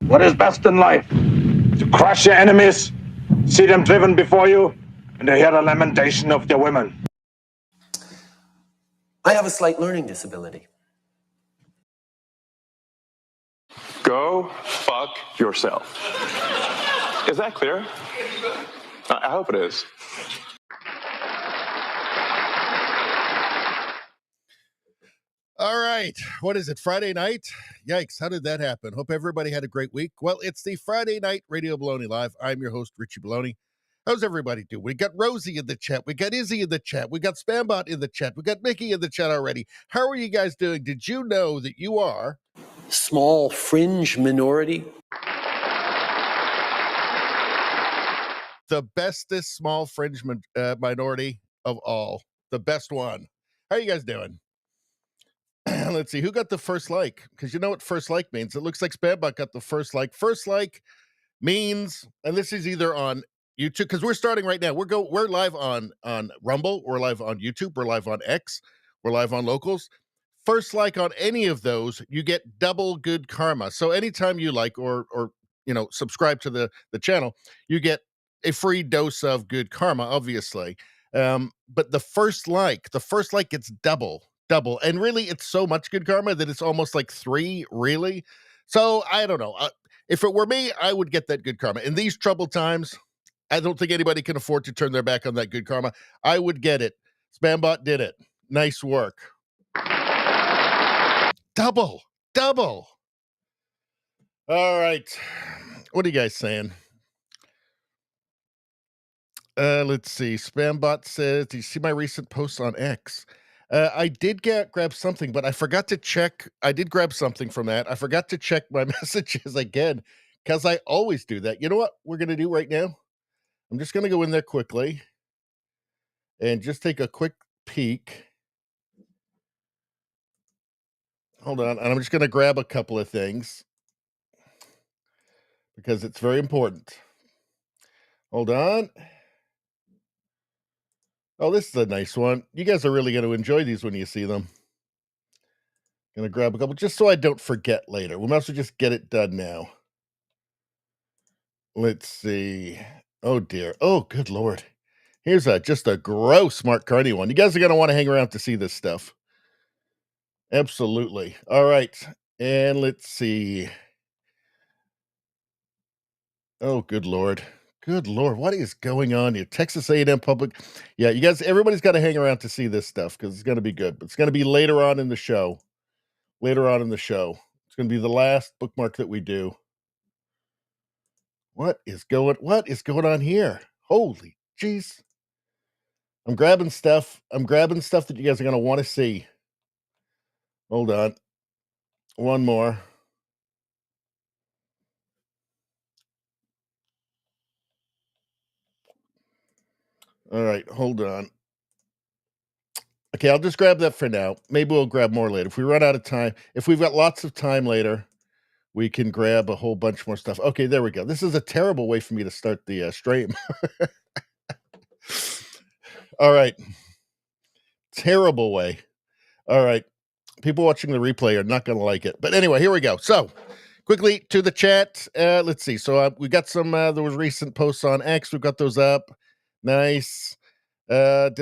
What is best in life? To crush your enemies, see them driven before you, and to hear the lamentation of their women. I have a slight learning disability. Go fuck yourself. Is that clear? I hope it is. All right. What is it? Friday night? Yikes. How did that happen? Hope everybody had a great week. Well, it's the Friday Night Radio Baloney Live. I'm your host, Richie Baloney. How's everybody doing? We got Rosie in the chat. We got Izzy in the chat. We got Spambot in the chat. We got Mickey in the chat already. How are you guys doing? Did you know that you are Small fringe minority? the bestest small fringe minority of all? The best one. How are you guys doing? Let's see. Who got the first like? Because you know what first like means. It looks like Spambot got the first like. First like means, and this is either on YouTube, because we're starting right now. We're live on Rumble, we're live on YouTube, we're live on X, we're live on Locals. First like on any of those, you get double good karma. So anytime you like or subscribe to the channel, you get a free dose of good karma, obviously. But the first like gets double. And really it's so much good karma that it's almost like 3, really. So I don't know. If it were me, I would get that good karma. In these troubled times, I don't think anybody can afford to turn their back on that good karma. I would get it. Spambot did it. Nice work. Double. All right. What are you guys saying? Let's see. Spambot says, do you see my recent post on X? I did grab something, but I forgot to check. I did grab something from that. I forgot to check my messages again, because I always do that. You know what we're going to do right now? I'm just going to go in there quickly and just take a quick peek. Hold on. And I'm just going to grab a couple of things because it's very important. Hold on. Oh, this is a nice one. You guys are really going to enjoy these when you see them. Gonna grab a couple just so I don't forget later. We might as well just get it done now. Let's see. Oh dear. Oh, good lord. Here's just a gross Mark Carney one. You guys are gonna want to hang around to see this stuff. Absolutely. All right. And let's see. Oh, good lord. Good lord. What is going on here? Texas A&M Public. Yeah, you guys, everybody's got to hang around to see this stuff because it's going to be good. But it's going to be later on in the show. Later on in the show. It's going to be the last bookmark that we do. What is going on here? Holy jeez. I'm grabbing stuff that you guys are going to want to see. Hold on. One more. All right, hold on. Okay, I'll just grab that for now. Maybe we'll grab more later. If we run out of time, if we've got lots of time later, we can grab a whole bunch more stuff. Okay, there we go. This is a terrible way for me to start the stream. All right. Terrible way. All right. People watching the replay are not going to like it. But anyway, here we go. So, quickly to the chat. Let's see. So, we got some, there was recent posts on X. We've got those up. Nice. Happy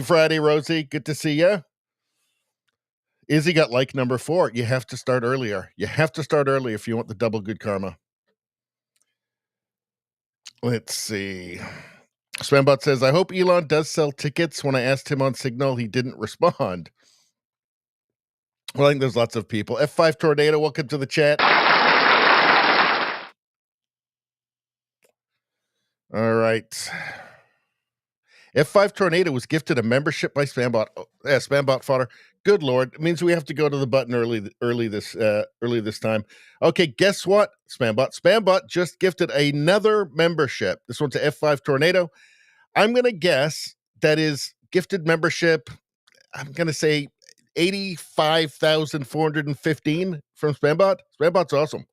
Friday, Rosie. Good to see you. Izzy got like number 4. You have to start earlier. You have to start early if you want the double good karma. Let's see. Spambot says, I hope Elon does sell tickets. When I asked him on Signal, he didn't respond. Well, I think there's lots of people. F5 Tornado, welcome to the chat. All right. F5 Tornado was gifted a membership by Spambot. Spambot fodder. Good lord. It means we have to go to the button early this time. Okay, guess what, Spambot? Spambot just gifted another membership. This one's to F5 Tornado. I'm going to guess that is gifted membership. I'm going to say 85,415 from Spambot. Spambot's awesome.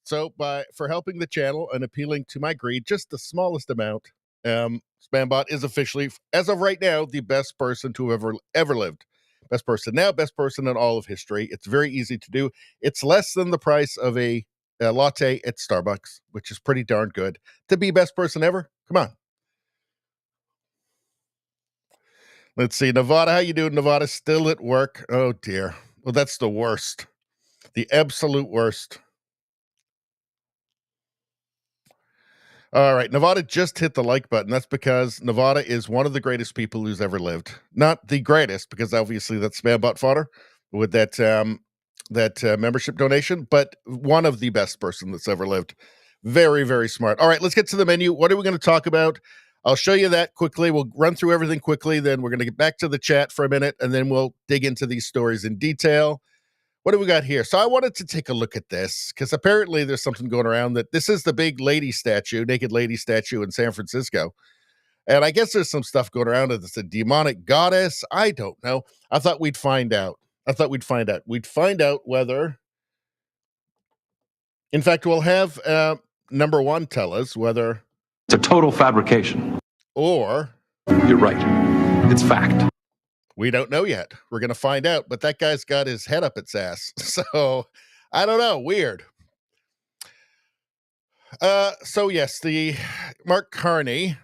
So for helping the channel and appealing to my greed, just the smallest amount, Spambot is officially, as of right now, the best person to have ever lived. Best person now, best person in all of history. It's very easy to do. It's less than the price of a latte at Starbucks, which is pretty darn good. To be best person ever, come on. Let's see, Nevada, how you doing? Nevada, still at work? Oh, dear. Well, that's the worst. The absolute worst. All right, Nevada just hit the like button. That's because Nevada is one of the greatest people who's ever lived. Not the greatest, because obviously that's Spambot fodder with that membership donation, but one of the best person that's ever lived. Very, very smart. All right, let's get to the menu. What are we going to talk about? I'll show you that quickly. We'll run through everything quickly. Then we're going to get back to the chat for a minute, and then we'll dig into these stories in detail. What do we got here? So I wanted to take a look at this because apparently there's something going around that this is the big lady statue, naked lady statue in San Francisco. And I guess there's some stuff going around that it's a demonic goddess. I don't know. I thought we'd find out. We'd find out whether, in fact, we'll have number 1 tell us whether it's a total fabrication. Or you're right. It's fact. We don't know yet. We're going to find out, but that guy's got his head up its ass. So, I don't know. Weird. So yes, the Mark Carney,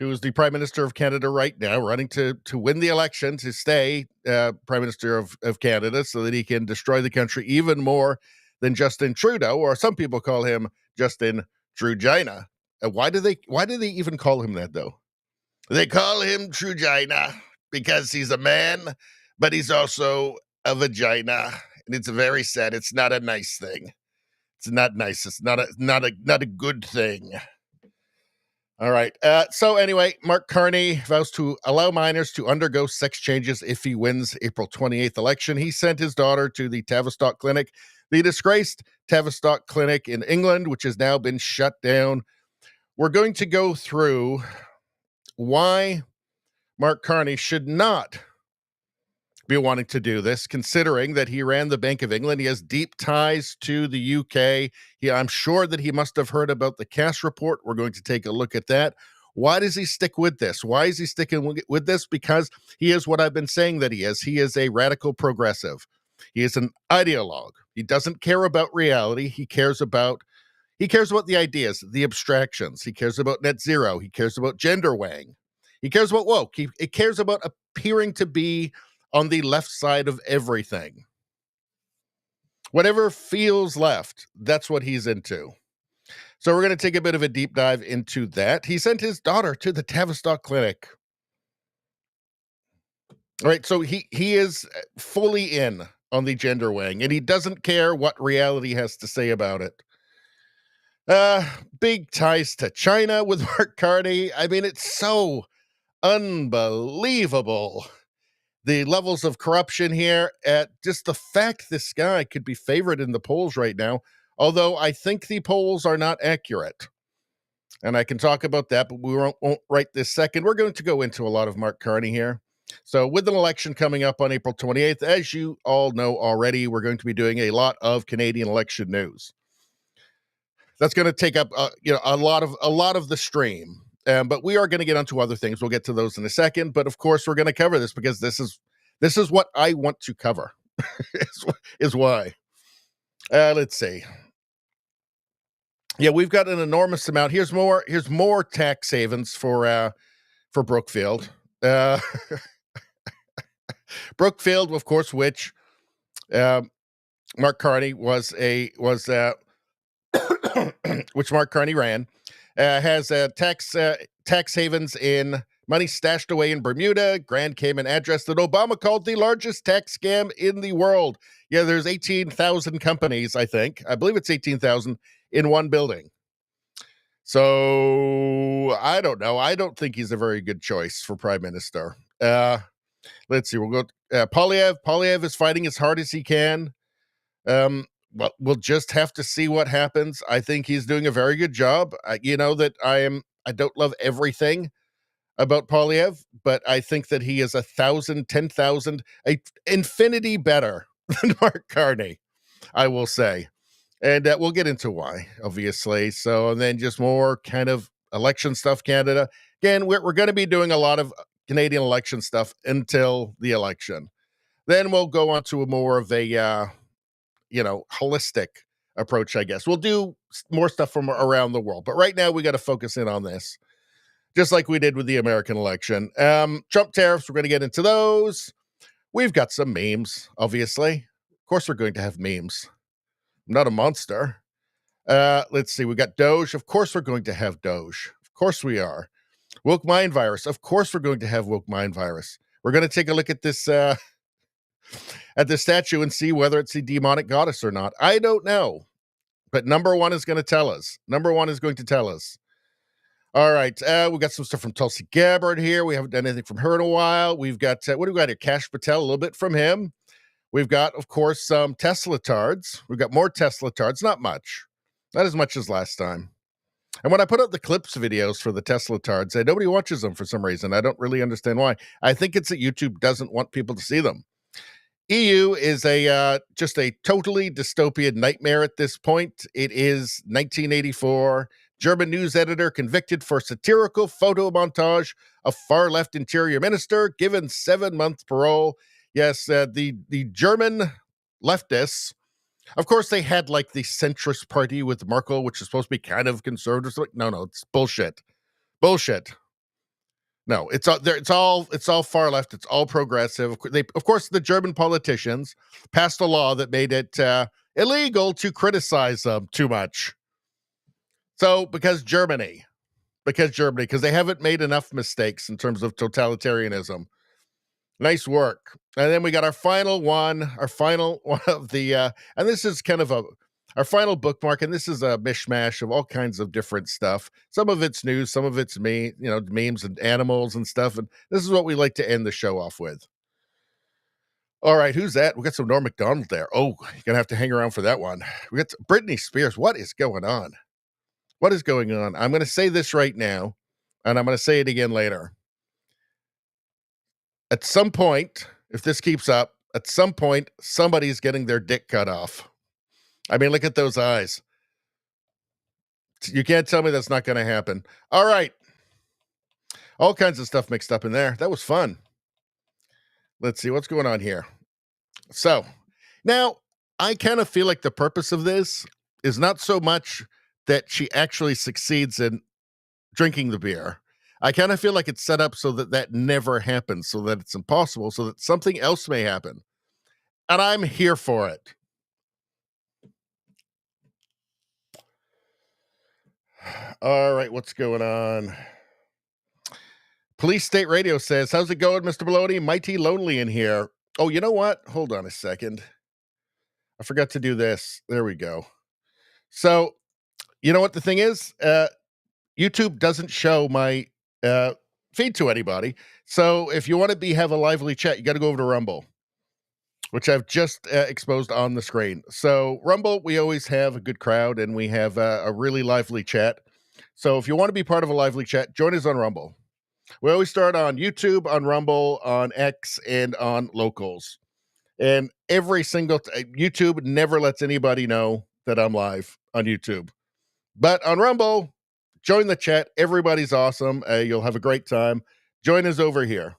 who is the Prime Minister of Canada right now, running to win the election to stay Prime Minister of Canada so that he can destroy the country even more than Justin Trudeau, or some people call him Justin Trugina. Why do they even call him that, though? They call him Trugina because he's a man, but he's also a vagina, and it's very sad. It's not a nice thing. It's not nice. It's not a good thing. All right. So anyway, Mark Carney vows to allow minors to undergo sex changes if he wins April 28th election. He sent his daughter to the Tavistock Clinic, the disgraced Tavistock Clinic in England, which has now been shut down. We're going to go through why Mark Carney should not be wanting to do this, considering that he ran the Bank of England. He has deep ties to the UK. I'm sure that he must have heard about the cash report. We're going to take a look at that. Why does he stick with this? Why is he sticking with this? Because he is what I've been saying that he is. He is a radical progressive. He is an ideologue. He doesn't care about reality. He cares about the ideas, the abstractions. He cares about net zero. He cares about gender weighing. He cares about woke. He cares about appearing to be on the left side of everything. Whatever feels left, that's what he's into. So we're going to take a bit of a deep dive into that. He sent his daughter to the Tavistock Clinic. All right, so he is fully in on the gender weighing, and he doesn't care what reality has to say about it. Big ties to China with Mark Carney. I mean, it's so unbelievable. The levels of corruption here, just the fact this guy could be favored in the polls right now, although I think the polls are not accurate. And I can talk about that, but we won't right this second. We're going to go into a lot of Mark Carney here. So with an election coming up on April 28th, as you all know already, we're going to be doing a lot of Canadian election news. That's going to take up a lot of the stream. But we are going to get onto other things. We'll get to those in a second. But of course, we're going to cover this because this is what I want to cover. is why. Let's see. Yeah, we've got an enormous amount. Here's more tax havens for Brookfield. Brookfield, of course, which Mark Carney which Mark Carney ran. Has tax havens in money stashed away in Bermuda, Grand Cayman address that Obama called the largest tax scam in the world. Yeah, there's 18,000 companies, I believe it's 18,000 in one building. So I don't know. I don't think he's a very good choice for prime minister. Let's see. We'll go. Polyev. Polyev is fighting as hard as he can. Well, we'll just have to see what happens. I think he's doing a very good job. I don't love everything about Polyev, but I think that he is 1,000, 10,000, infinity better than Mark Carney, I will say. And we'll get into why, obviously. So, and then just more kind of election stuff, Canada. Again, we're going to be doing a lot of Canadian election stuff until the election. Then we'll go on to a more of a holistic approach, I guess. We'll do more stuff from around the world. But right now, we got to focus in on this, just like we did with the American election. Trump tariffs, we're going to get into those. We've got some memes, obviously. Of course, we're going to have memes. I'm not a monster. Let's see. We got Doge. Of course, we're going to have Doge. Of course, we are. Woke mind virus. Of course, we're going to have woke mind virus. We're going to take a look at this statue and see whether it's a demonic goddess or not. I don't know. But number one is going to tell us. All right. We've got some stuff from Tulsi Gabbard here. We haven't done anything from her in a while. We've got, what do we got here? Kash Patel, a little bit from him. We've got, of course, some Tesla tards. We've got more Tesla tards. Not much. Not as much as last time. And when I put out the clips videos for the Tesla tards, nobody watches them for some reason. I don't really understand why. I think it's that YouTube doesn't want people to see them. EU is just a totally dystopian nightmare at this point. It is 1984. German news editor convicted for satirical photo montage of far-left interior minister, given 7-month parole. Yes, the German leftists, of course, they had like the centrist party with Merkel, which is supposed to be kind of conservative. No, it's bullshit. No, it's all far left. It's all progressive. Of course, the German politicians passed a law that made it illegal to criticize them too much. So because Germany, because they haven't made enough mistakes in terms of totalitarianism. Nice work. And then we got our final one of the, and this is kind of our final bookmark, and this is a mishmash of all kinds of different stuff. Some of it's news, some of it's memes and animals and stuff. And this is what we like to end the show off with. All right, who's that? We got some Norm Macdonald there. Oh, you're gonna have to hang around for that one. We got Britney Spears. What is going on? I'm going to say this right now, and I'm going to say it again later. At some point if this keeps up, at some point, somebody's getting their dick cut off. I mean, look at those eyes. You can't tell me that's not going to happen. All right. All kinds of stuff mixed up in there. That was fun. Let's see what's going on here. So now I kind of feel like the purpose of this is not so much that she actually succeeds in drinking the beer. I kind of feel like it's set up so that that never happens, so that it's impossible, so that something else may happen. And I'm here for it. All right, what's going on? Police State Radio says, how's it going, Mr. Baloney? Mighty lonely in here. Oh, you know what? Hold on a second. I forgot to do this. There we go. So, you know what the thing is? YouTube doesn't show my feed to anybody. So if you want to have a lively chat, you got to go over to Rumble, which I've just exposed on the screen. So Rumble, we always have a good crowd and we have a really lively chat. So if you want to be part of a lively chat, join us on Rumble. We always start on YouTube, on Rumble, on X, and on Locals. And every single YouTube never lets anybody know that I'm live on YouTube. But on Rumble, join the chat. Everybody's awesome. You'll have a great time. Join us over here.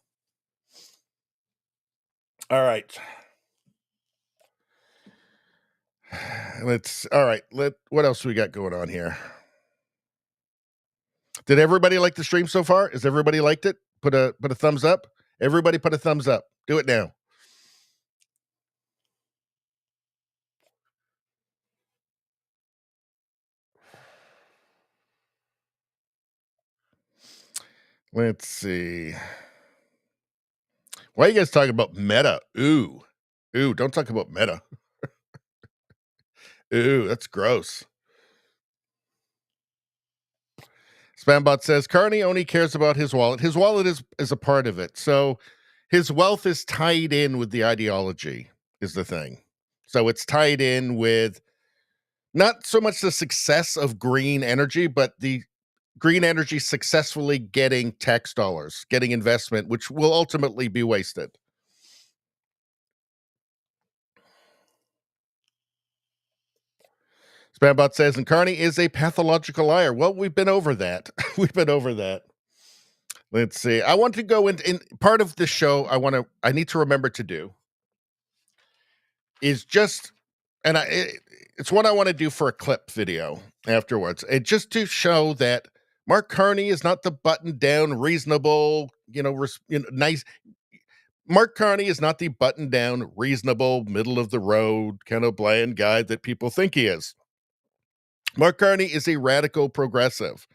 All right. What else we got going on here? Did everybody like the stream so far? Has everybody liked it? Put a thumbs up. Everybody put a thumbs up. Do it now. Let's see. Why are you guys talking about meta? Ooh, don't talk about meta. Ooh, that's gross. Spambot says, Carney only cares about his wallet. His wallet is a part of it. So his wealth is tied in with the ideology, is the thing. So it's tied in with not so much the success of green energy, but the green energy successfully getting tax dollars, getting investment, which will ultimately be wasted. Spambot says, and Carney is a pathological liar. Well, we've been over that. We've been over that. Let's see. I want to go in part of the show. I need to remember to do is just, and it's what I want to do for a clip video afterwards. And just to show that Mark Carney is not the button down, reasonable, nice. Mark Carney is not the button down, reasonable, middle of the road, kind of bland guy that people think he is. Mark Carney is a radical progressive.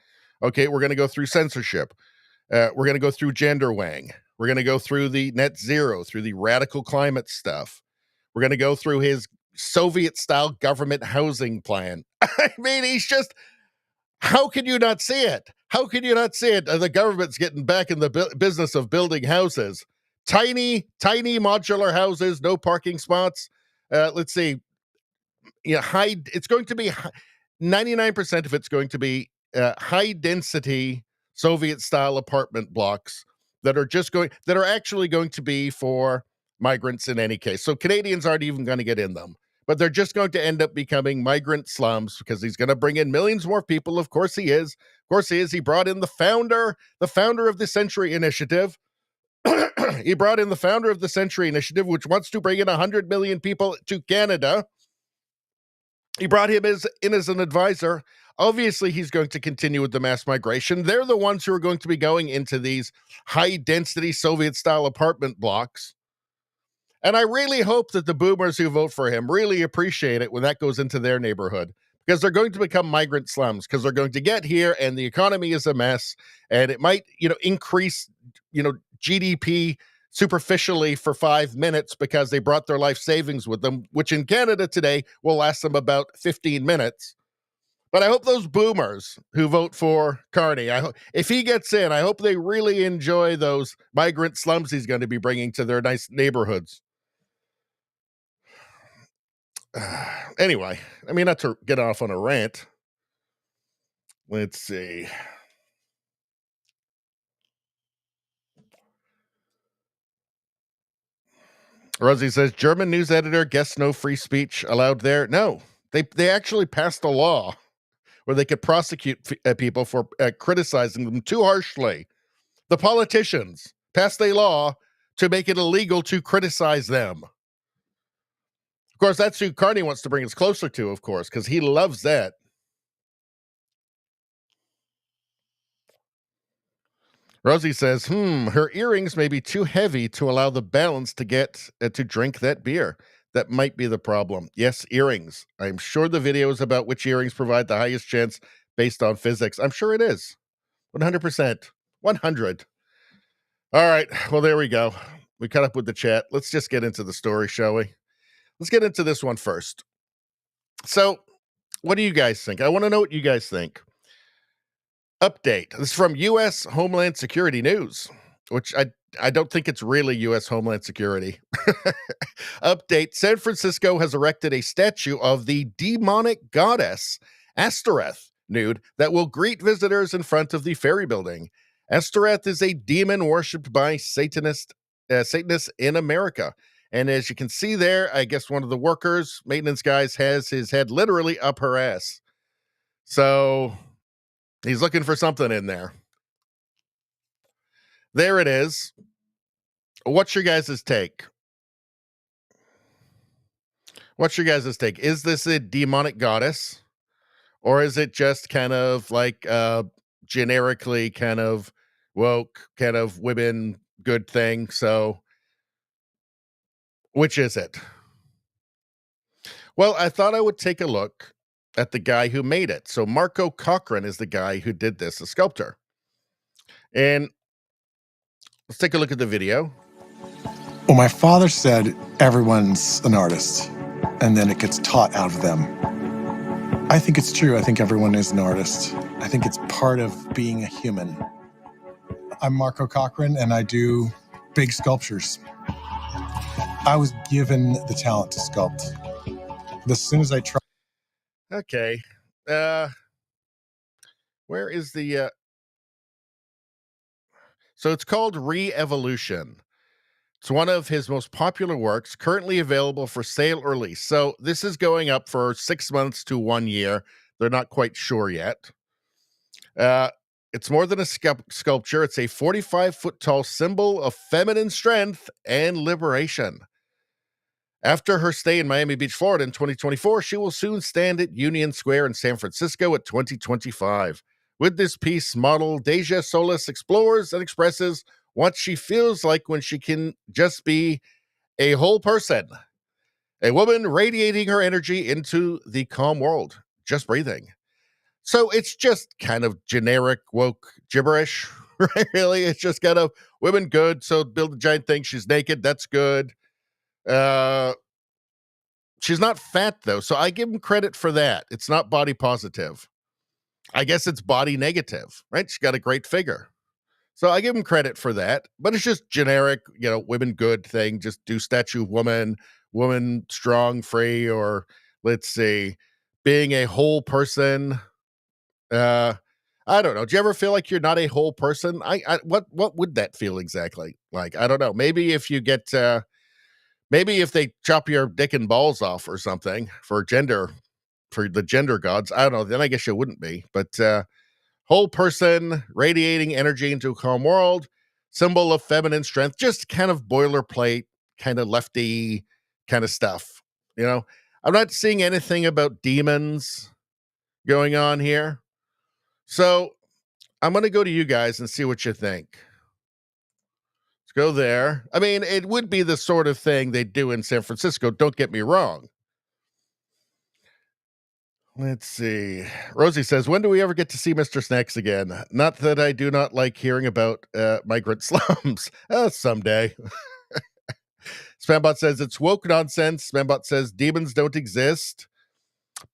Okay, we're going to go through censorship. We're going to go through gender wang. We're going to go through the net zero, through the radical climate stuff. We're going to go through his Soviet-style government housing plan. I mean, he's just, how can you not see it? How can you not see it? The government's getting back in the business of building houses. Tiny modular houses, no parking spots. Let's see. It's going to be 99% of it's going to be high density Soviet style apartment blocks that are actually going to be for migrants in any case. So Canadians aren't even going to get in them, but they're just going to end up becoming migrant slums because he's going to bring in millions more people. Of course he is. He brought in the founder of the Century Initiative. He brought in the founder of the Century Initiative, which wants to bring in 100 million people to Canada. He brought him as an advisor. Obviously, he's going to continue with the mass migration. They're the ones who are going to be going into these high-density Soviet-style apartment blocks. And I really hope that the boomers who vote for him really appreciate it when that goes into their neighborhood, because they're going to become migrant slums, because they're going to get here and the economy is a mess, and it might, increase, GDP superficially for 5 minutes because they brought their life savings with them, which in Canada today will last them about 15 minutes. But I hope those boomers who vote for Carney, if he gets in, I hope they really enjoy those migrant slums he's going to be bringing to their nice neighborhoods. Anyway, I mean, not to get off on a rant. Let's see. Rosie says, German news editor guess no free speech allowed there. No, they actually passed a law where they could prosecute people for criticizing them too harshly. The politicians passed a law to make it illegal to criticize them. Of course, that's who Carney wants to bring us closer to, of course, because he loves that. Rosie says, her earrings may be too heavy to allow the balance to get to drink that beer. That might be the problem. Yes, earrings. I'm sure the video is about which earrings provide the highest chance based on physics. I'm sure it is. 100%. 100. All right. Well, there we go. We caught up with the chat. Let's just get into the story, shall we? Let's get into this one first. So, what do you guys think? I want to know what you guys think. Update. This is from U.S. Homeland Security News, which I don't think it's really U.S. Homeland Security. Update. San Francisco has erected a statue of the demonic goddess, Astoreth, nude, that will greet visitors in front of the ferry building. Astoreth is a demon worshipped by Satanists in America. And as you can see there, I guess one of the workers, maintenance guys, has his head literally up her ass. So he's looking for something in there. There it is. What's your guys' take? What's your guys' take? Is this a demonic goddess? Or is it just kind of like generically kind of woke, kind of women good thing? So which is it? Well, I thought I would take a look at the guy who made it. So Marco Cochran is the guy who did this, a sculptor. And let's take a look at the video. Well, my father said everyone's an artist, and then it gets taught out of them. I think it's true. I think everyone is an artist. I think it's part of being a human. I'm Marco Cochran, and I do big sculptures. I was given the talent to sculpt. As soon as I tried. Okay. Where is the so it's called Re-Evolution. It's one of his most popular works, currently available for sale or lease. So this is going up for 6 months to 1 year. They're not quite sure yet. It's more than a sculpture. It's a 45-foot tall symbol of feminine strength and liberation. After her stay in Miami Beach, Florida in 2024, she will soon stand at Union Square in San Francisco at 2025. With this piece, model Deja Solis explores and expresses what she feels like when she can just be a whole person. A woman radiating her energy into the calm world, just breathing. So it's just kind of generic woke gibberish, right? Really, it's just kind of women good. So build a giant thing. She's naked. That's good. She's not fat though, so I give him credit for that. It's not body positive. I guess it's body negative, right? She's got a great figure. So I give him credit for that, but it's just generic, women good thing. Just do statue of woman strong, free, or let's see, being a whole person. I don't know. Do you ever feel like you're not a whole person? What would that feel exactly like? I don't know. Maybe if you get, maybe if they chop your dick and balls off or something for the gender gods, I don't know. Then I guess you wouldn't be, but, whole person, radiating energy into a calm world, symbol of feminine strength, just kind of boilerplate, kind of lefty kind of stuff. I'm not seeing anything about demons going on here. So I'm going to go to you guys and see what you think. Let's go there. I mean, it would be the sort of thing they do in San Francisco. Don't get me wrong. Let's see. Rosie says, when do we ever get to see Mr. Snacks again? Not that I do not like hearing about migrant slums. Someday. Spambot says, it's woke nonsense. Spambot says, demons don't exist.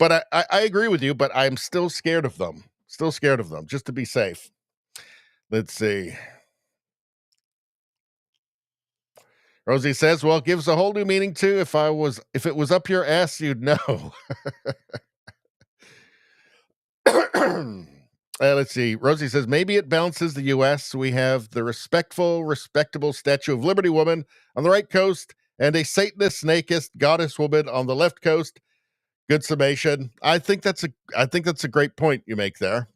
But I agree with you, but I'm still scared of them. Still scared of them, just to be safe. Let's see. Rosie says, well, it gives a whole new meaning too. If it was up your ass, you'd know. Let's see. Rosie says, maybe it balances the U.S. We have the respectable Statue of Liberty woman on the right coast and a Satanist, snakist, goddess woman on the left coast. Good summation. I think that's a great point you make there.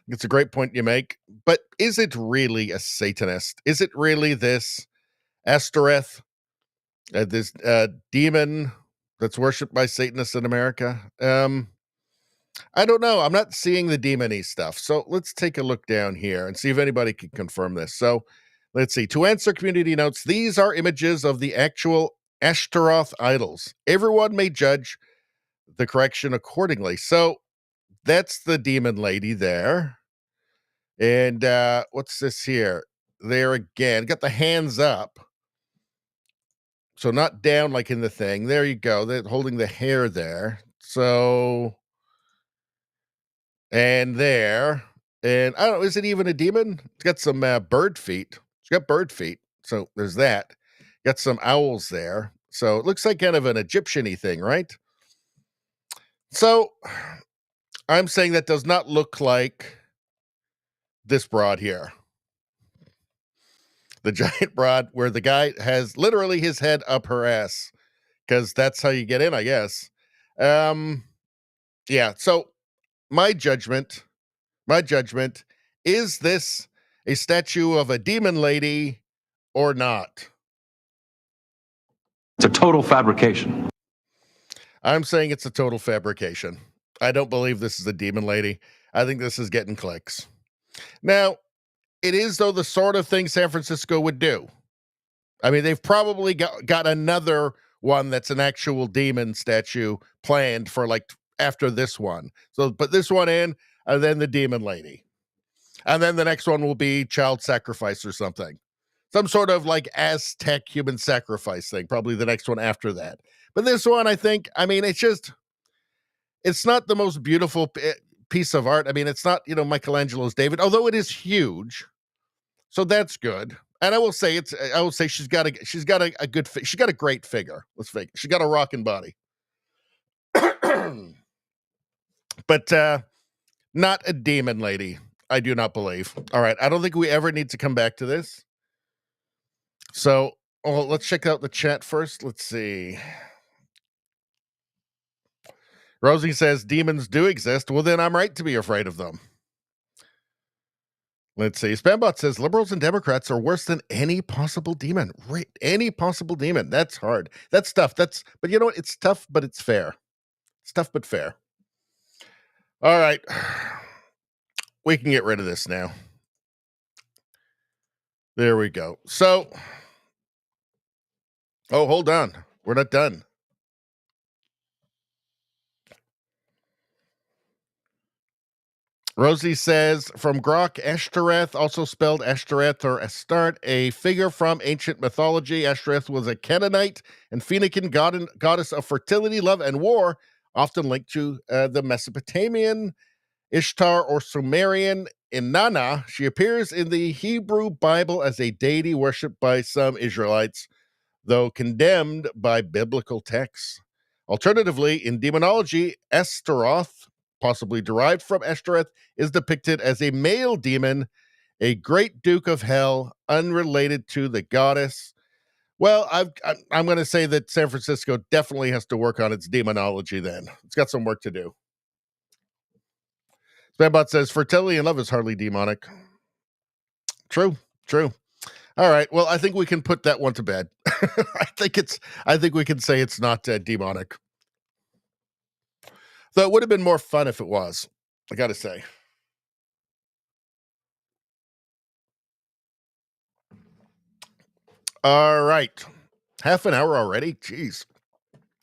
It's a great point you make. But is it really a Satanist? Is it really this Ashtoreth, this demon that's worshipped by Satanists in America? I don't know. I'm not seeing the demon-y stuff. So let's take a look down here and see if anybody can confirm this. So let's see. To answer community notes, these are images of the actual Ashtaroth idols. Everyone may judge the correction accordingly. So that's the demon lady there. And what's this here? There again. Got the hands up. So not down like in the thing. There you go. They're holding the hair there. So, and there. And I don't know, is it even a demon? It's got some bird feet. It's got bird feet. So there's that. Got some owls there. So it looks like kind of an Egyptian-y thing, right? So I'm saying that does not look like this broad here. The giant broad where the guy has literally his head up her ass, because that's how you get in, I guess. Yeah, so my judgment, is this a statue of a demon lady or not? It's a total fabrication. I'm saying it's a total fabrication. I don't believe this is a demon lady. I think this is getting clicks. Now, it is, though, the sort of thing San Francisco would do. I mean, they've probably got another one that's an actual demon statue planned for, like, after this one. So put this one in, and then the demon lady. And then the next one will be child sacrifice or something. Some sort of, like, Aztec human sacrifice thing. Probably the next one after that. But this one, I think, I mean, it's not the most beautiful piece of art. I mean, it's not, Michelangelo's David, although it is huge. So that's good. And I will say she's got a good, she's got a great figure. Let's face it. She got a rocking body. But not a demon lady. I do not believe. All right. I don't think we ever need to come back to this. So, let's check out the chat first. Let's see. Rosie says demons do exist. Well, then I'm right to be afraid of them. Let's see. Spambot says liberals and Democrats are worse than any possible demon. Right. Any possible demon. That's hard. That's tough. But you know what? It's tough, but it's fair. It's tough, but fair. All right. We can get rid of this now. There we go. So, hold on. We're not done. Rosie says, from Grok, Ashtoreth, also spelled Ashtoreth or Astarte, a figure from ancient mythology. Ashtoreth was a Canaanite and Phoenician goddess of fertility, love, and war, often linked to the Mesopotamian Ishtar or Sumerian Inanna. She appears in the Hebrew Bible as a deity worshipped by some Israelites, though condemned by biblical texts. Alternatively, in demonology, Astaroth, possibly derived from Ashtoreth, is depicted as a male demon, a great duke of hell, unrelated to the goddess. Well, I'm going to say that San Francisco definitely has to work on its demonology then. It's got some work to do. Spambot says, fertility and love is hardly demonic. True. All right. Well, I think we can put that one to bed. I think we can say it's not demonic. Though it would have been more fun if it was, I got to say. All right. Half an hour already? Jeez.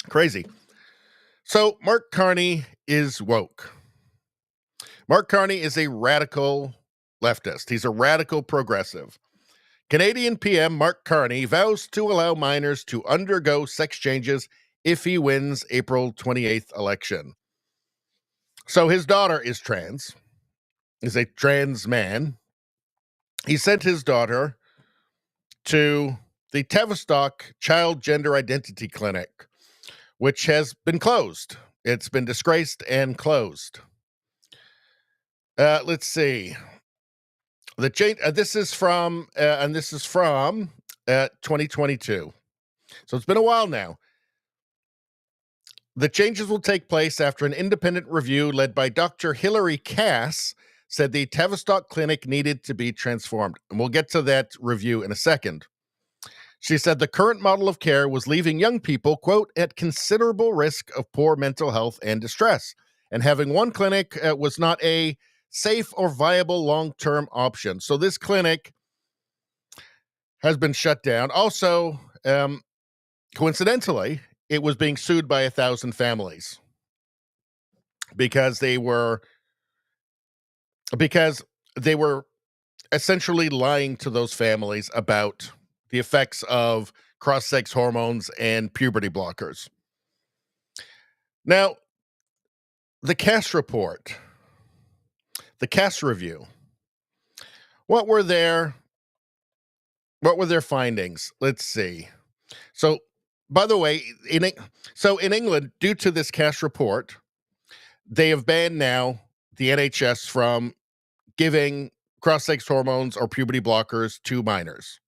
Crazy. So Mark Carney is woke. Mark Carney is a radical leftist. He's a radical progressive. Canadian PM Mark Carney vows to allow minors to undergo sex changes if he wins April 28th election. So his daughter is a trans man. He sent his daughter to the Tavistock Child Gender Identity Clinic, which has been closed. It's been disgraced and closed. Let's see. The change. This is from 2022. So it's been a while now. The changes will take place after an independent review led by Dr. Hilary Cass said the Tavistock Clinic needed to be transformed. And we'll get to that review in a second. She said the current model of care was leaving young people, quote, at considerable risk of poor mental health and distress. And having one clinic was not a safe or viable long-term option. So this clinic has been shut down. Also, coincidentally, it was being sued by 1,000 families because they were essentially lying to those families about the effects of cross-sex hormones and puberty blockers. Now, the Cass report, the Cass review, what were their findings? Let's see. So, by the way, in England, due to this Cass report, they have banned now the NHS from giving cross-sex hormones or puberty blockers to minors.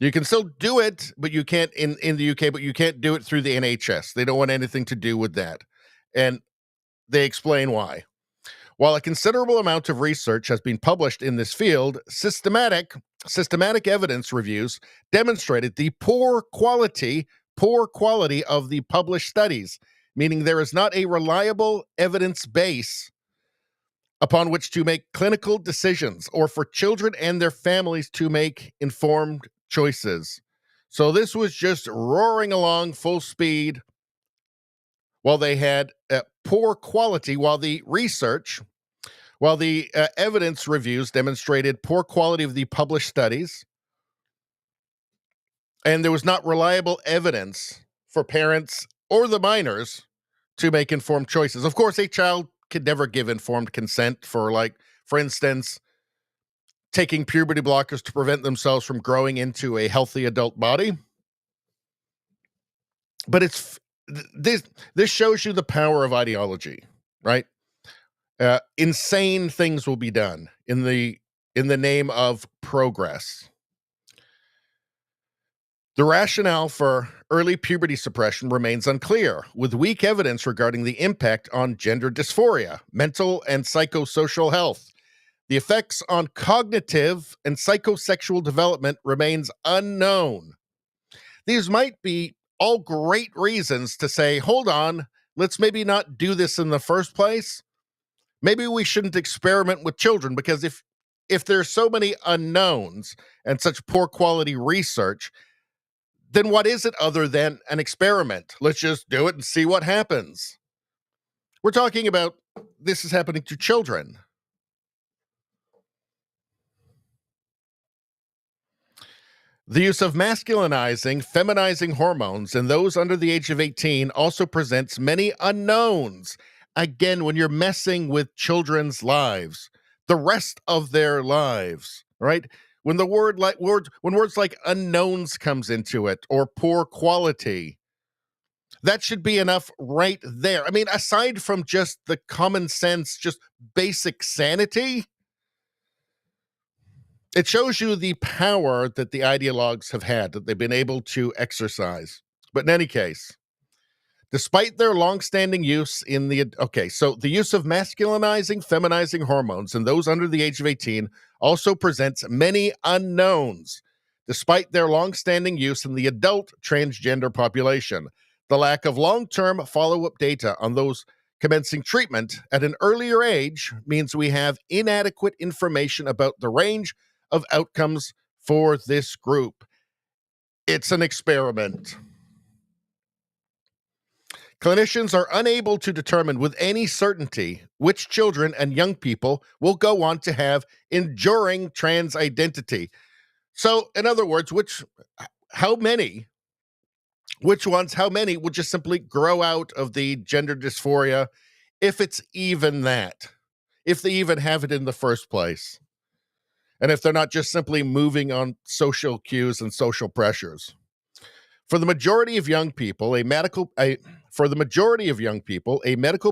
You can still do it, but you can't in the UK, but you can't do it through the NHS. They don't want anything to do with that. And they explain why. While a considerable amount of research has been published in this field, systematic evidence reviews demonstrated the poor quality of the published studies, meaning there is not a reliable evidence base upon which to make clinical decisions or for children and their families to make informed choices. So this was just roaring along full speed while they had poor quality, while the evidence reviews demonstrated poor quality of the published studies, and there was not reliable evidence for parents or the minors to make informed choices. Of course, a child could never give informed consent for, like, for instance, taking puberty blockers to prevent themselves from growing into a healthy adult body. But this shows you the power of ideology, right? Insane things will be done in the name of progress. The rationale for early puberty suppression remains unclear, with weak evidence regarding the impact on gender dysphoria, mental and psychosocial health. The effects on cognitive and psychosexual development remains unknown. These might be all great reasons to say, hold on, let's maybe not do this in the first place. Maybe we shouldn't experiment with children, because if there's so many unknowns and such poor quality research, then what is it other than an experiment? Let's just do it and see what happens. We're talking about this is happening to children. The use of masculinizing, feminizing hormones in those under the age of 18 also presents many unknowns. Again, when you're messing with children's lives, the rest of their lives, right? When words like unknowns comes into it, or poor quality, that should be enough right there. I mean, aside from just the common sense, just basic sanity, it shows you the power that the ideologues have had, that they've been able to exercise. But in any case, despite their longstanding use the use of masculinizing, feminizing hormones in those under the age of 18 also presents many unknowns. Despite their longstanding use in the adult transgender population, the lack of long-term follow-up data on those commencing treatment at an earlier age means we have inadequate information about the range of outcomes for this group. It's an experiment. Clinicians are unable to determine with any certainty which children and young people will go on to have enduring trans identity. So, in other words, how many will just simply grow out of the gender dysphoria, if it's even that, if they even have it in the first place, and if they're not just simply moving on social cues and social pressures. For the majority of young people, a medical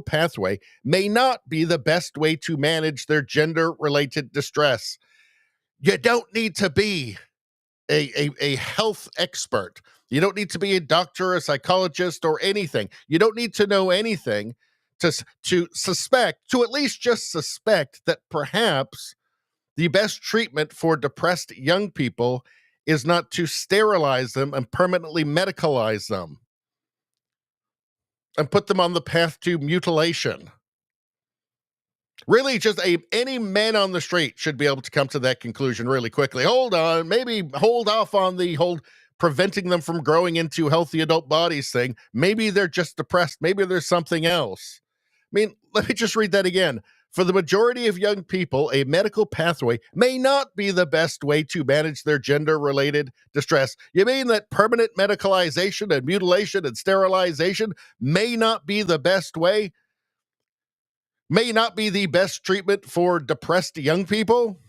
pathway may not be the best way to manage their gender-related distress. You don't need to be a health expert. You don't need to be a doctor, a psychologist, or anything. You don't need to know anything to suspect, to at least just suspect that perhaps the best treatment for depressed young people is not to sterilize them and permanently medicalize them and put them on the path to mutilation. Really, just any man on the street should be able to come to that conclusion really quickly. Hold on, maybe hold off on the whole preventing them from growing into healthy adult bodies thing. Maybe they're just depressed. Maybe there's something else. I mean, let me just read that again. For the majority of young people, a medical pathway may not be the best way to manage their gender-related distress. You mean that permanent medicalization and mutilation and sterilization may not be the best way? May not be the best treatment for depressed young people?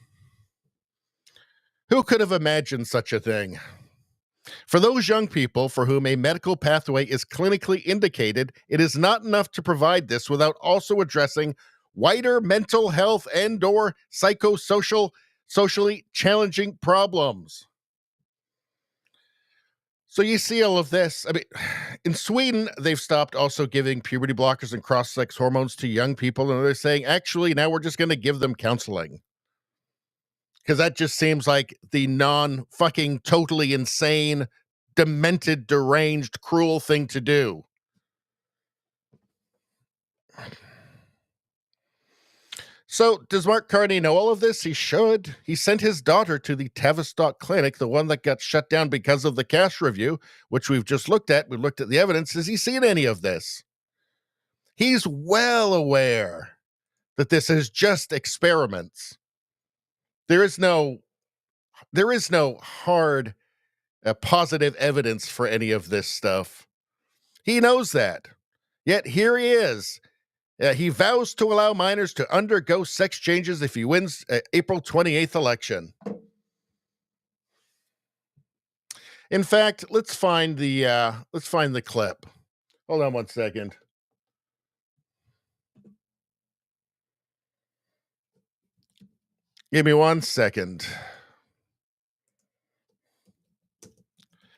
Who could have imagined such a thing? For those young people for whom a medical pathway is clinically indicated, it is not enough to provide this without also addressing wider mental health and/or socially challenging problems. So you see all of this. I mean, in Sweden, they've stopped also giving puberty blockers and cross-sex hormones to young people, and they're saying, actually, now we're just going to give them counseling. Because that just seems like the non-fucking totally insane, demented, deranged, cruel thing to do. So, does Mark Carney know all of this? He should. He sent his daughter to the Tavistock Clinic, the one that got shut down because of the cash review, which we've just looked at. We've looked at the evidence. Has he seen any of this? He's well aware that this is just experiments. There is no hard, positive evidence for any of this stuff. He knows that. Yet here he is. He vows to allow minors to undergo sex changes if he wins April 28th election. In fact, let's find the clip. Hold on one second. Give me 1 second.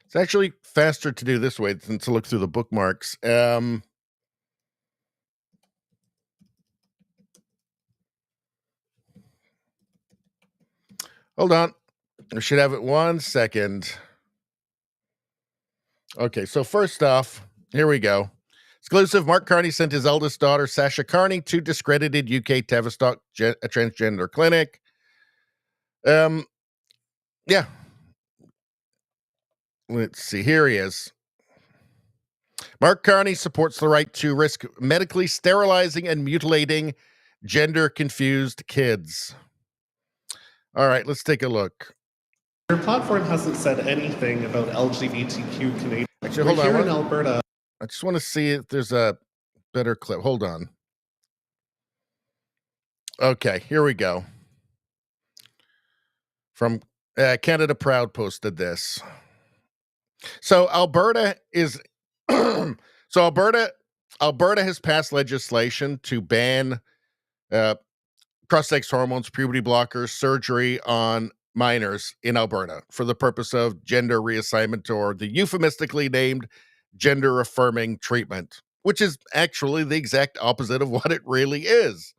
It's actually faster to do this way than to look through the bookmarks. Hold on. I should have it 1 second. Okay, so first off, here we go. Exclusive, Mark Carney sent his eldest daughter, Sasha Carney, to discredited UK Tavistock transgender clinic. Yeah. Let's see. Here he is. Mark Carney supports the right to risk medically sterilizing and mutilating gender-confused kids. All right, let's take a look. Your platform hasn't said anything about LGBTQ Canadians. Actually, hold on. Here in Alberta. I just want to see if there's a better clip. Hold on. Okay, here we go. From Canada Proud posted this. So Alberta is Alberta has passed legislation to ban cross-sex hormones, puberty blockers, surgery on minors in Alberta for the purpose of gender reassignment, or the euphemistically named gender-affirming treatment, which is actually the exact opposite of what it really is.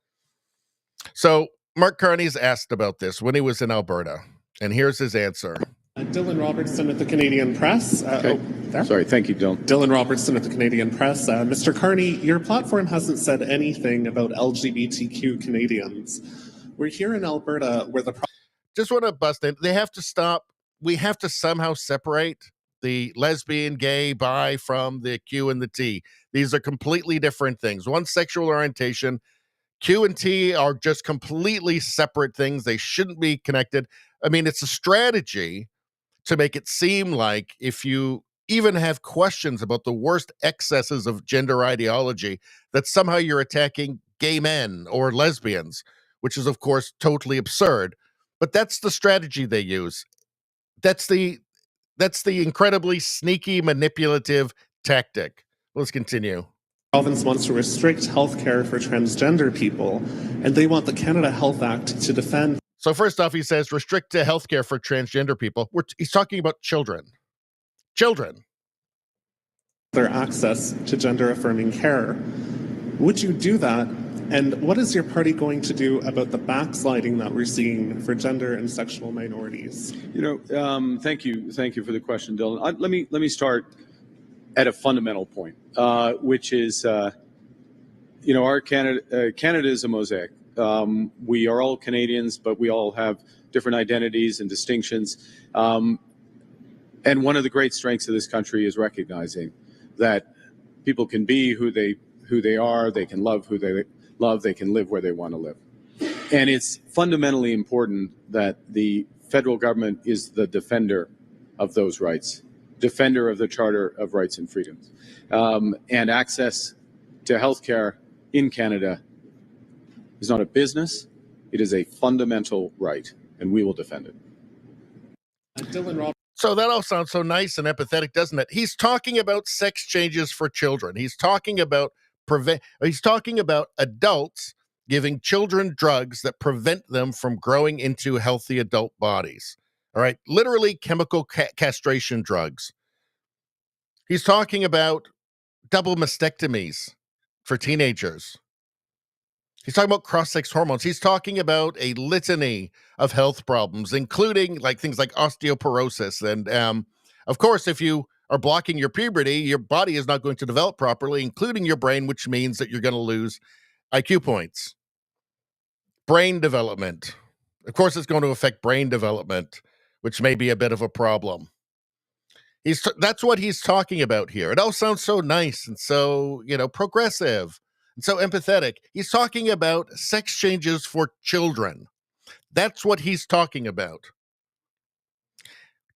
So Mark Carney's asked about this when he was in Alberta, and here's his answer. Dylan Robertson at the Canadian Press. Sorry, thank you, Dylan. Dylan Robertson at the Canadian Press. Mr. Carney, your platform hasn't said anything about LGBTQ Canadians. We're here in Alberta where the... Just want to bust in. They have to stop. We have to somehow separate the lesbian, gay, bi from the Q and the T. These are completely different things. One, sexual orientation. Q and T are just completely separate things. They shouldn't be connected. I mean, it's a strategy to make it seem like if you even have questions about the worst excesses of gender ideology, that somehow you're attacking gay men or lesbians, which is, of course, totally absurd. But that's the strategy they use. That's the incredibly sneaky, manipulative tactic. Let's continue. province wants to restrict health care for transgender people, and they want the Canada Health Act to defend... So first off, he says restrict healthcare for transgender people. He's talking about children. Children. Their access to gender-affirming care. Would you do that? And what is your party going to do about the backsliding that we're seeing for gender and sexual minorities? Thank you for the question, Dylan. Let me start at a fundamental point, which is, our Canada is a mosaic. We are all Canadians, but we all have different identities and distinctions. And one of the great strengths of this country is recognizing that people can be who they are, they can love who they love, they can live where they want to live. And it's fundamentally important that the federal government is the defender of those rights, defender of the Charter of Rights and Freedoms. And access to healthcare in Canada is not a business, it is a fundamental right, and we will defend it. So that all sounds so nice and empathetic, doesn't it? He's talking about sex changes for children. He's talking about adults giving children drugs that prevent them from growing into healthy adult bodies. All right, literally chemical castration drugs. He's talking about double mastectomies for teenagers. He's talking about cross-sex hormones. He's talking about a litany of health problems, including things like osteoporosis. And of course, if you are blocking your puberty, your body is not going to develop properly, including your brain, which means that you're going to lose IQ points. Brain development. Of course, it's going to affect brain development, which may be a bit of a problem. That's what he's talking about here. It all sounds so nice and so, progressive and so empathetic. He's talking about sex changes for children. That's what he's talking about.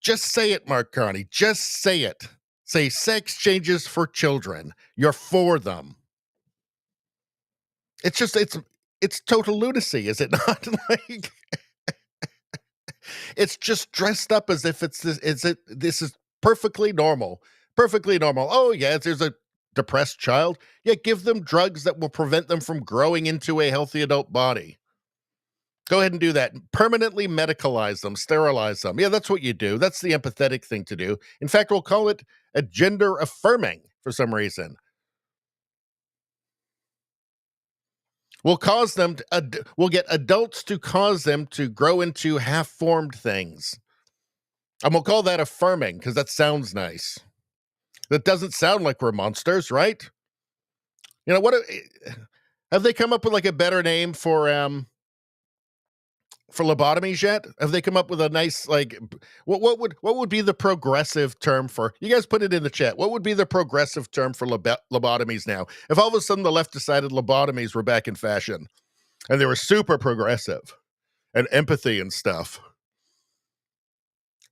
Just say it, Mark Carney. Just say it. Say sex changes for children. You're for them. It's total lunacy, is it not? It's just dressed up as if this is perfectly normal. Perfectly normal. Oh, yeah, there's a depressed child. Yeah, give them drugs that will prevent them from growing into a healthy adult body. Go ahead and do that. Permanently medicalize them, sterilize them. Yeah, that's what you do. That's the empathetic thing to do. In fact, we'll call it a gender affirming for some reason. We'll get adults to cause them to grow into half-formed things. And we'll call that affirming because that sounds nice. That doesn't sound like we're monsters, right? What have they come up with a better name for lobotomies yet? Have they come up with a nice what would be the progressive term for? You guys put it in the chat. What would be the progressive term for lobotomies now? If all of a sudden the left decided lobotomies were back in fashion and they were super progressive and empathy and stuff.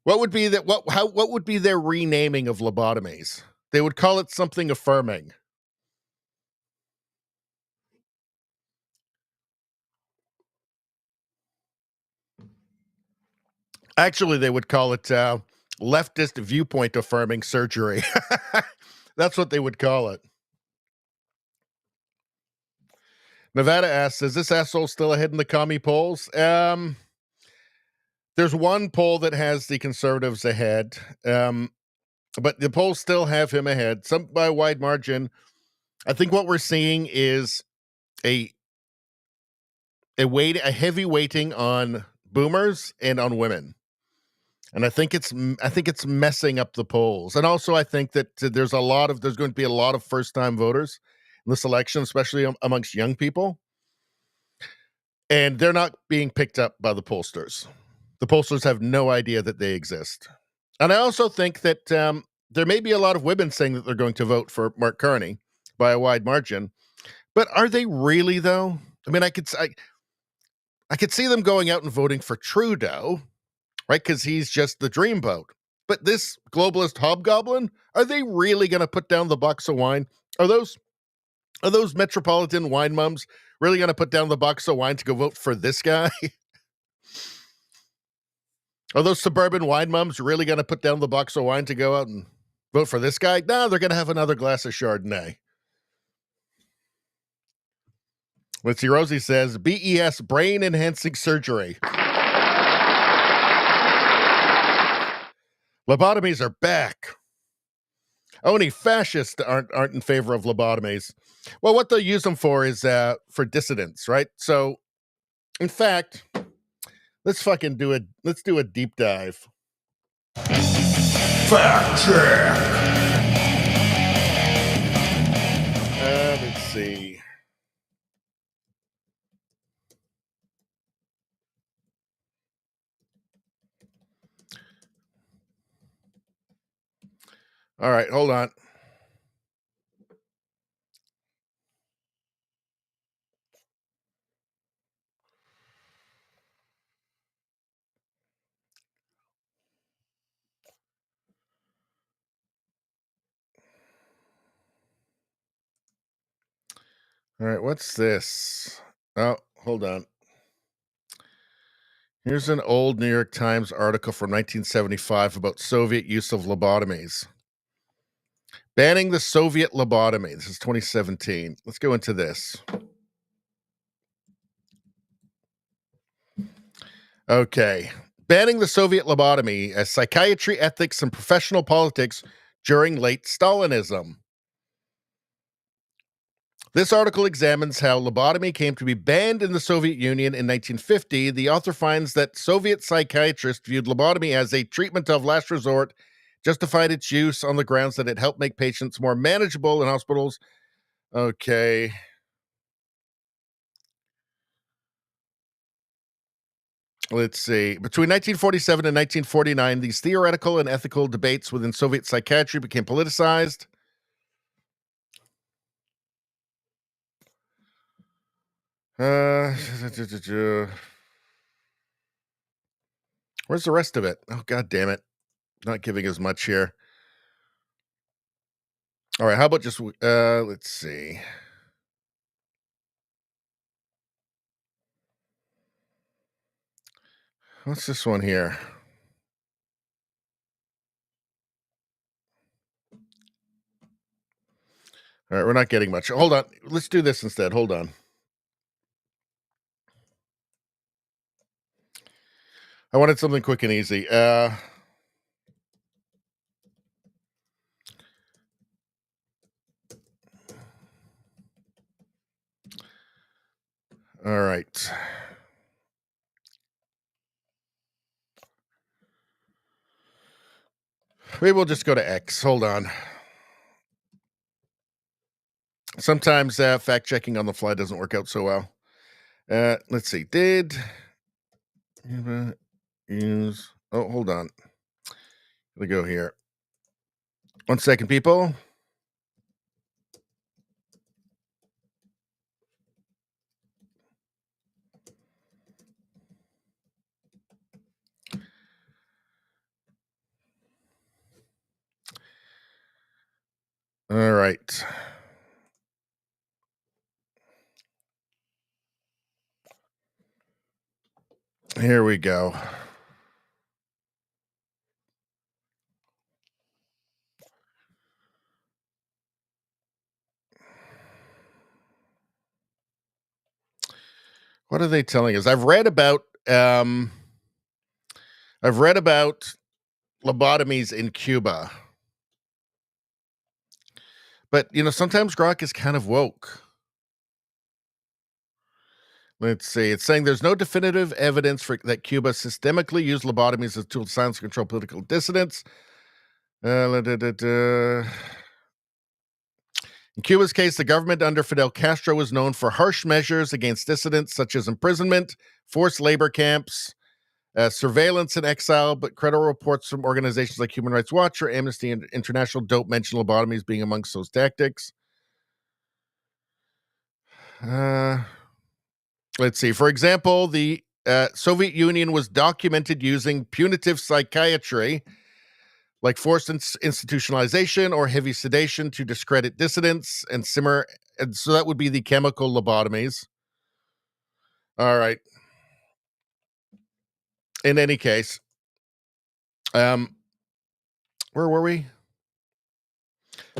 What would be that? What would be their renaming of lobotomies? They would call it something affirming. Actually, they would call it leftist viewpoint affirming surgery. That's what they would call it. Nevada asks, is this asshole still ahead in the commie polls? There's one poll that has the conservatives ahead, but the polls still have him ahead, some by a wide margin. I think what we're seeing is a heavy weighting on boomers and on women. And I think it's messing up the polls. And also I think that there's going to be a lot of first-time voters in this election, especially amongst young people. And they're not being picked up by the pollsters. The pollsters have no idea that they exist. And I also think that there may be a lot of women saying that they're going to vote for Mark Carney by a wide margin. But are they really, though? I mean, I could see them going out and voting for Trudeau, right? Because he's just the dreamboat. But this globalist hobgoblin, are they really going to put down the box of wine? Are those metropolitan wine mums really going to put down the box of wine to go vote for this guy? Are those suburban wine mums really going to put down the box of wine to go out and vote for this guy? No, they're going to have another glass of Chardonnay. Let's see, Rosie says, BES, brain-enhancing surgery. Lobotomies are back. Only fascists aren't in favor of lobotomies. Well, what they'll use them for is for dissidents, right? So, in fact, let's do a deep dive. Fact check. Let's see. All right, hold on. All right, what's this? Oh, hold on. Here's an old New York Times article from 1975 about Soviet use of lobotomies. Banning the Soviet lobotomy. This is 2017. Let's go into this. Okay. Banning the Soviet lobotomy as psychiatry, ethics, and professional politics during late Stalinism. This article examines how lobotomy came to be banned in the Soviet Union in 1950. The author finds that Soviet psychiatrists viewed lobotomy as a treatment of last resort, justified its use on the grounds that it helped make patients more manageable in hospitals. Okay. Let's see. Between 1947 and 1949, these theoretical and ethical debates within Soviet psychiatry became politicized. Where's the rest of it? Oh, God damn it. Not giving as much here. All right, how about just, let's see. What's this one here? All right, we're not getting much. Hold on. Let's do this instead. Hold on. I wanted something quick and easy. All right. Maybe we'll just go to X. Hold on. Sometimes fact checking on the fly doesn't work out so well. Let's see. Did use? Oh, hold on. Let me go here. 1 second, people. All right. Here we go. What are they telling us? I've read about lobotomies in Cuba. But, sometimes Grok is kind of woke. Let's see. It's saying there's no definitive evidence that Cuba systemically used lobotomies as a tool to silence and control political dissidents. In Cuba's case, the government under Fidel Castro was known for harsh measures against dissidents, such as imprisonment, forced labor camps, surveillance and exile, but credible reports from organizations like Human Rights Watch or Amnesty International don't mention lobotomies being amongst those tactics. Let's see. For example, the Soviet Union was documented using punitive psychiatry, like forced institutionalization or heavy sedation to discredit dissidents and simmer. And so that would be the chemical lobotomies. All right. In any case, where were we?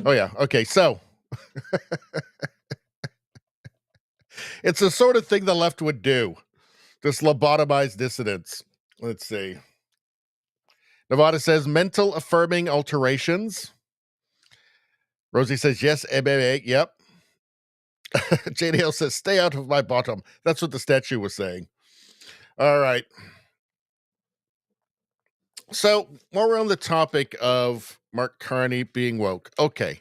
Oh, yeah. Okay. So it's the sort of thing the left would do. Just lobotomize dissidents. Let's see. Nevada says mental affirming alterations. Rosie says yes, yep. JDL says stay out of my bottom. That's what the statue was saying. All right. So while we're on the topic of Mark Carney being woke, okay.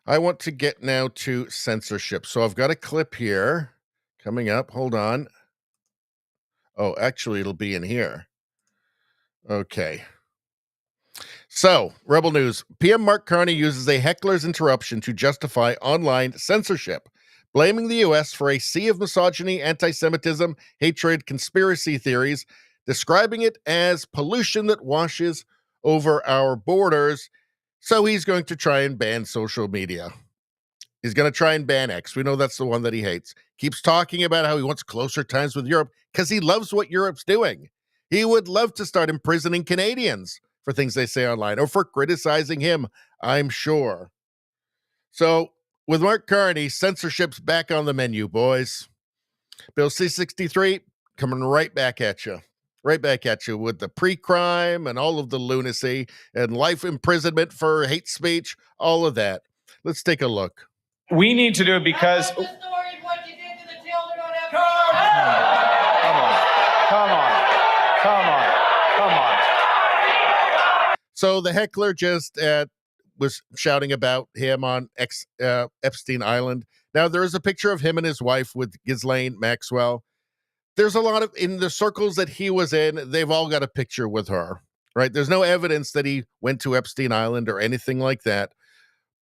I want to get now to censorship. So I've got a clip here coming up. Hold on. Oh, actually, it'll be in here. Okay. So, Rebel News. PM Mark Carney uses a heckler's interruption to justify online censorship, blaming the U.S. for a sea of misogyny, anti-Semitism, hatred, conspiracy theories, describing it as pollution that washes over our borders. So he's going to try and ban social media. He's going to try and ban X. We know that's the one that he hates. Keeps talking about how he wants closer ties with Europe because he loves what Europe's doing. He would love to start imprisoning Canadians for things they say online or for criticizing him, I'm sure. So with Mark Carney, censorship's back on the menu, boys. Bill C-63 coming right back at you. Right back at you with the pre-crime and all of the lunacy and life imprisonment for hate speech, all of that. Let's take a look. We need to do it because. What you did to the children on Come on. So the heckler just was shouting about him on Epstein Island. Now, there is a picture of him and his wife with Ghislaine Maxwell. There's a lot of, in the circles that he was in, they've all got a picture with her, right? There's no evidence that he went to Epstein Island or anything like that.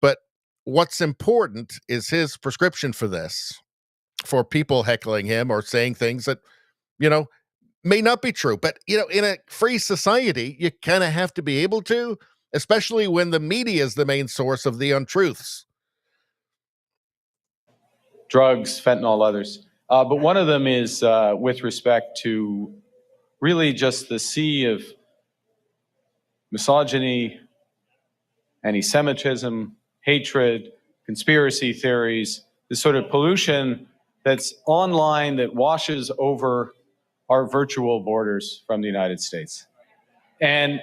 But what's important is his prescription for this, for people heckling him or saying things that, may not be true. But, in a free society, you kind of have to be able to, especially when the media is the main source of the untruths. Drugs, fentanyl, others. But one of them is with respect to really just the sea of misogyny, anti-Semitism, hatred, conspiracy theories, this sort of pollution that's online that washes over our virtual borders from the United States. And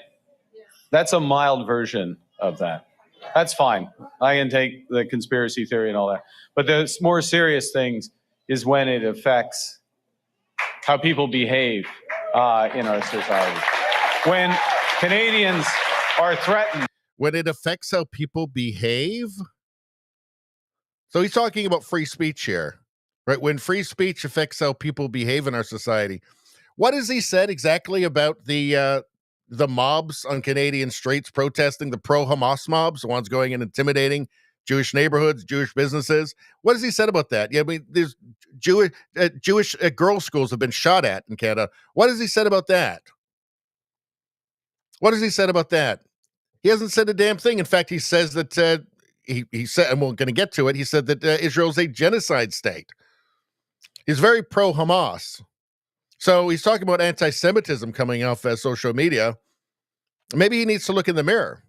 that's a mild version of that. That's fine. I can take the conspiracy theory and all that. But the more serious things is when it affects how people behave in our society. When Canadians are threatened. When it affects how people behave? So he's talking about free speech here, right? When free speech affects how people behave in our society. What has he said exactly about the mobs on Canadian streets protesting, the pro-Hamas mobs, the ones going and intimidating Jewish neighborhoods, Jewish businesses? What has he said about that? Yeah, I mean, there's Jewish girls' schools have been shot at in Canada. What has he said about that? What has he said about that? He hasn't said a damn thing. In fact, he says that he said, and we're going to get to it, he said that Israel's a genocide state. He's very pro-Hamas. So he's talking about anti-Semitism coming off social media. Maybe he needs to look in the mirror.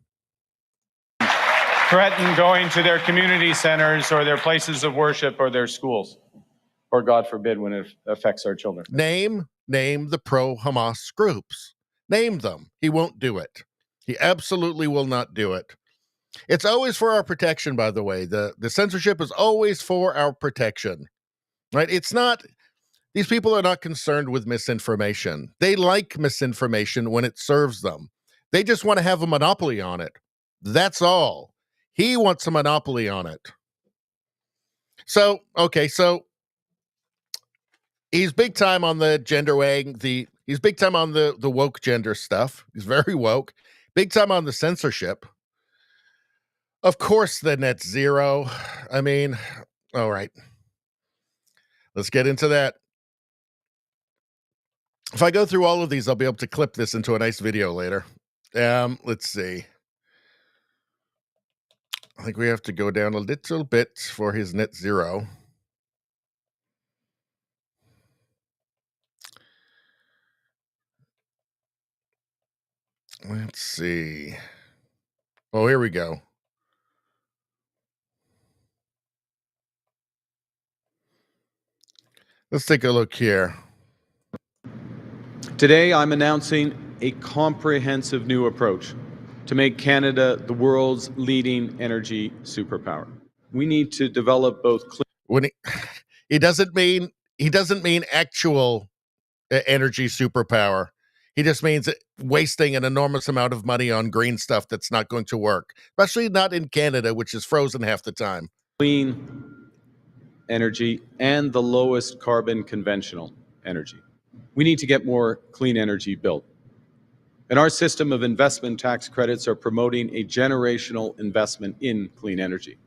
Threaten going to their community centers or their places of worship or their schools, or God forbid when it affects our children. Name the pro-Hamas groups. Name them. He won't do it. He absolutely will not do it. It's always for our protection, by the way. The censorship is always for our protection, right? It's not, these people are not concerned with misinformation. They like misinformation when it serves them. They just want to have a monopoly on it. That's all. He wants a monopoly on it. So, okay, so he's big time on the gender weighing, he's big time on the woke gender stuff. He's very woke. Big time on the censorship. Of course, the net zero. I mean, all right. Let's get into that. If I go through all of these, I'll be able to clip this into a nice video later. Let's see. I think we have to go down a little bit for his net zero. Let's see. Oh, here we go. Let's take a look here. Today, I'm announcing a comprehensive new approach to make Canada the world's leading energy superpower. We need to develop both clean. When he doesn't mean actual energy superpower. He just means wasting an enormous amount of money on green stuff that's not going to work, especially not in Canada, which is frozen half the time. Clean energy and the lowest carbon conventional energy. We need to get more clean energy built. And our system of investment tax credits are promoting a generational investment in clean energy.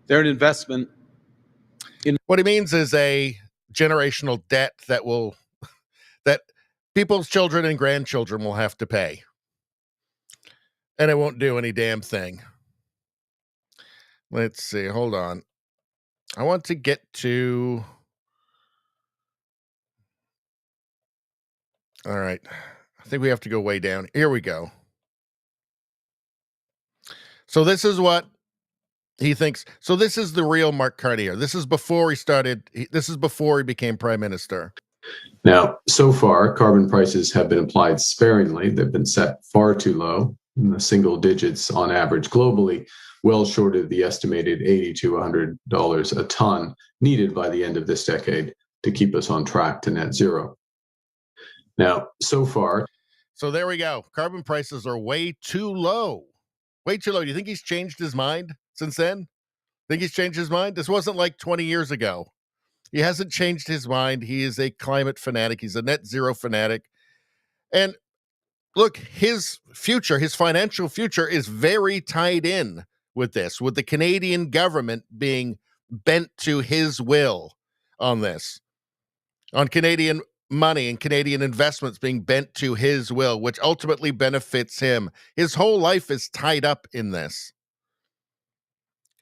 They're an investment in. What he means is a generational debt that people's children and grandchildren will have to pay. And it won't do any damn thing. Let's see. Hold on. I want to get to. All right. I think we have to go way down. Here we go. So this is what he thinks. So this is the real Mark Carney. This is before he started. This is before he became prime minister. Now, so far, carbon prices have been applied sparingly. They've been set far too low, in the single digits on average globally, well short of the estimated $80 to $100 a ton needed by the end of this decade to keep us on track to net zero. Now, so far. So there we go. Carbon prices are way too low. Way too low. Do you think he's changed his mind since then? Think he's changed his mind? This wasn't like 20 years ago. He hasn't changed his mind. He is a climate fanatic. He's a net zero fanatic. And look, his future, his financial future is very tied in with this, with the Canadian government being bent to his will on this, on Canadian money and Canadian investments being bent to his will, which ultimately benefits him. His whole life is tied up in this.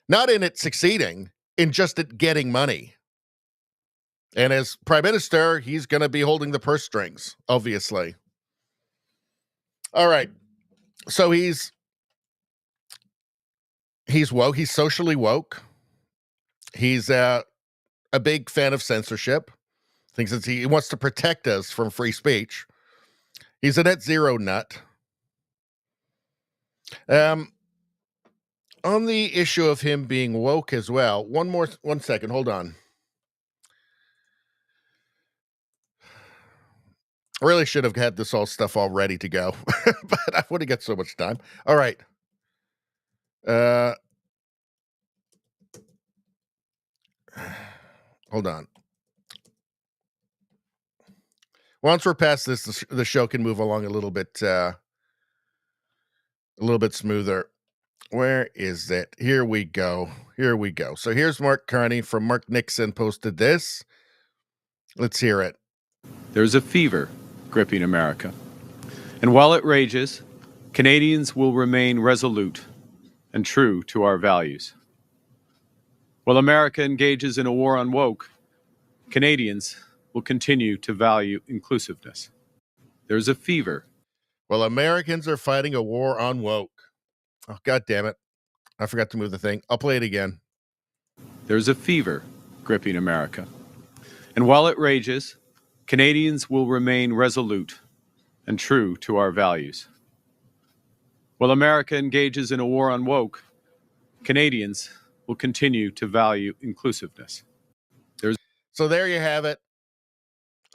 Not in it succeeding, in just it getting money. And as prime minister, he's going to be holding the purse strings, obviously. All right. So he's woke. He's socially woke. He's a big fan of censorship. Thinks that he wants to protect us from free speech. He's a net zero nut. On the issue of him being woke as well, one second, hold on. I really should have had this all stuff all ready to go, but I wouldn't get so much time. All right. Hold on. Once we're past this, the show can move along a little bit smoother. Where is it? Here we go. So here's Mark Carney from Mark Nixon posted this. Let's hear it. There's a fever gripping America. And while it rages, Canadians will remain resolute and true to our values. While America engages in a war on woke, Canadians will continue to value inclusiveness. There's a fever. Well, Americans are fighting a war on woke. Oh, God damn it. I forgot to move the thing. I'll play it again. There's a fever gripping America. And while it rages, Canadians will remain resolute and true to our values. While America engages in a war on woke, Canadians will continue to value inclusiveness. So there you have it.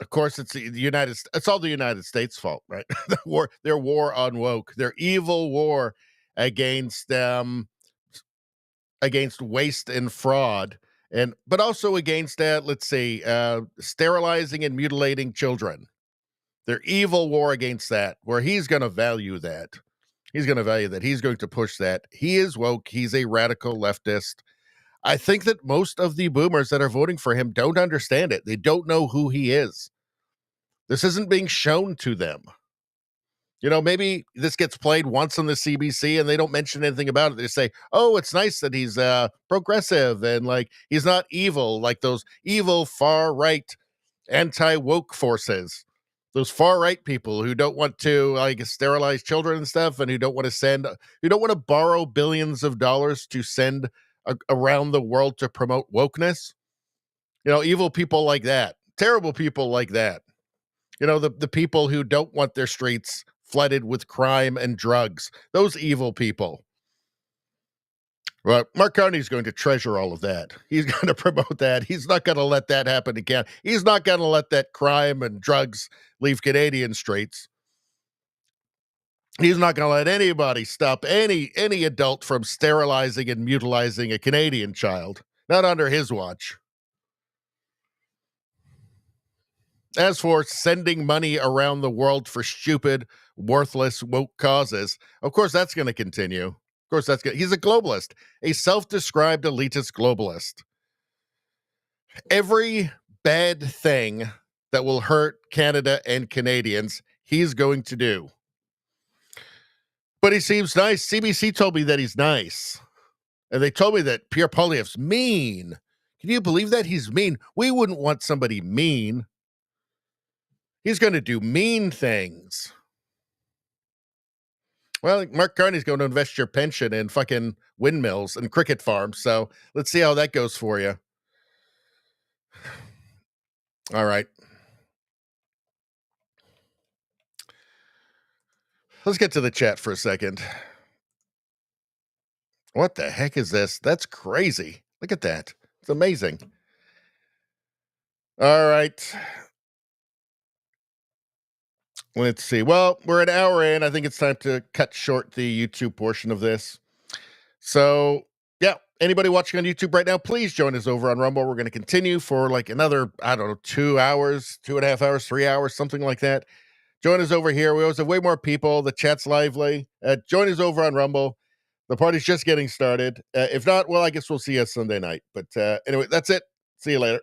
Of course, it's it's all the United States' fault, right? Their war on woke, their evil war against waste and fraud, but also against sterilizing and mutilating children. Their evil war against that, where he's going to value that. He's going to push that. He is woke. He's a radical leftist. I think that most of the boomers that are voting for him don't understand it. They don't know who he is. This isn't being shown to them. You know, maybe this gets played once on the CBC and they don't mention anything about it. They say, oh, it's nice that he's progressive and like he's not evil, like those evil far-right anti-woke forces. Those far-right people who don't want to like sterilize children and stuff and who don't want to borrow billions of dollars to send around the world to promote wokeness. Evil people like that, terrible people like that. The people who don't want their streets flooded with crime and drugs, those evil people. Well, Mark Carney's going to treasure all of that. He's going to promote that. He's not going to let that happen again. He's not going to let that crime and drugs leave Canadian streets. He's not going to let anybody stop any adult from sterilizing and mutilizing a Canadian child. Not under his watch. As for sending money around the world for stupid, worthless, woke causes, of course that's going to continue. Of course that's good. He's a globalist, a self-described elitist globalist. Every bad thing that will hurt Canada and Canadians, he's going to do. But he seems nice. CBC told me that he's nice. And they told me that Pierre Poilievre's mean. Can you believe that? He's mean. We wouldn't want somebody mean. He's going to do mean things. Well, Mark Carney's going to invest your pension in fucking windmills and cricket farms. So let's see how that goes for you. All right. Let's get to the chat for a second. What the heck is this? That's crazy. Look at that. It's amazing. All right. Let's see. Well, we're an hour in. I think it's time to cut short the YouTube portion of this. So, yeah, anybody watching on YouTube right now, please join us over on Rumble. We're going to continue for like another, 2 hours, 2.5 hours, 3 hours, something like that. Join us over here. We always have way more people. The chat's lively. Join us over on Rumble. The party's just getting started. If not, well, I guess we'll see you Sunday night. But anyway, that's it. See you later.